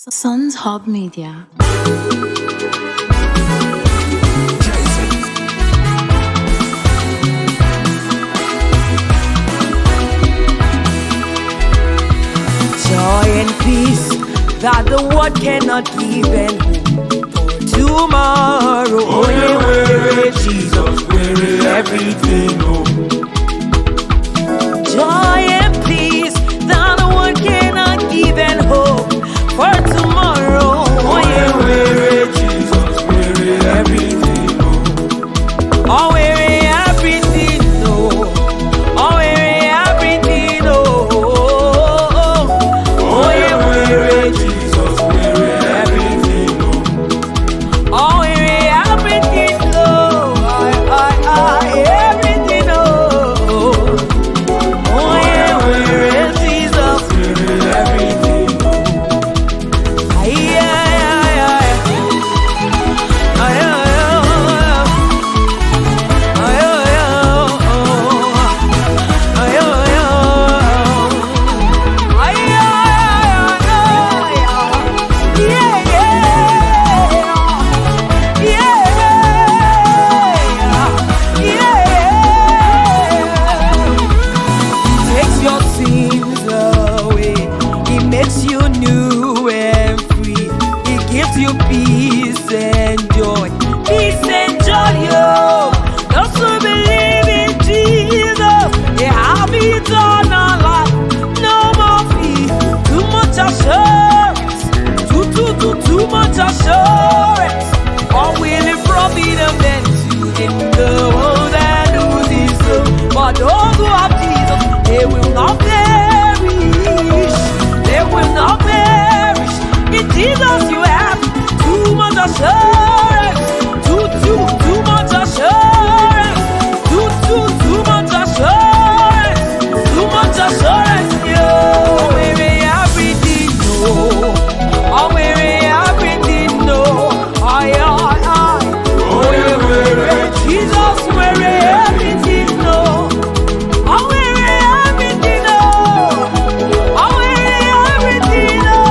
Sons Hub Media. Joy and peace that the world cannot give, and hope for tomorrow. Onye Nwere, Jesus Nwere everything. Joy and peace that the world cannot give, and hope for tomorrow. Onye Nwere, Jesus Nwere everything. Oh, we're everything, oh. Oh, we're everything, oh. Onye Nwere, Jesus Nwere everything. Oh, we're everything, oh. Everything, oh. Oh, yeah, we're Jesus. Nwere everything. Ay, ay, ay, ay. Ay, ay, ay. Ay, ay, ay. Ay, ay, ay. Ay, ay, ay. Yeah, yeah. Takes your sins away. He makes you new and free. He gives you peace and joy. Peace and joy, yo. Those who believe in Jesus, they have eternal life. No more fear. Too much assurance. Too much assurance. All willing providence then to in the world that loses soul. But those who have Jesus, they will not perish. They will not perish. In Jesus you have too much assurance. Too much assurance. Too much assurance. Too much assurance. Yo, we're everything, no. Oh, we're everything, no. Ay, ay, ay. Onye Nwere, Jesus, we're everything, no. Oh, we're everything, no. Oh, we're everything, no.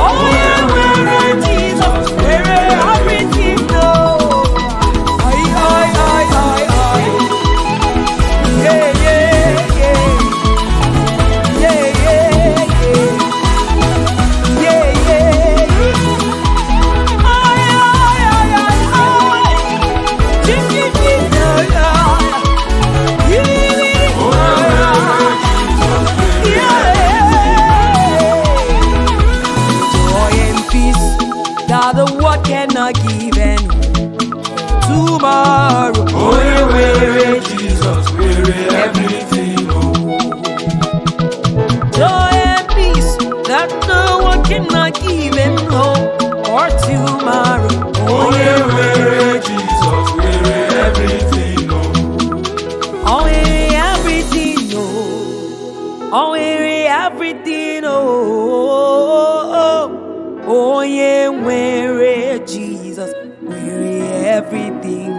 Oh, yeah, we're Jesus, we're everything, no. Ay, ay, ay, ay, ay. Yeah, yeah, yeah. Yeah, yeah, yeah. Yeah, yeah, yeah. Ay, ay, ay, ay, ay. Chim, chim, chim, ay, ay. Joy and peace that the world cannot give, and tomorrow. Onye Nwere, Jesus Nwere everything. Joy and peace that no one cannot give, and hope for tomorrow. Onye Nwere, Jesus Nwere everything. Oh, we're everything, oh. Oh, we're everything, oh. Oh, yeah, we're Jesus, we're everything.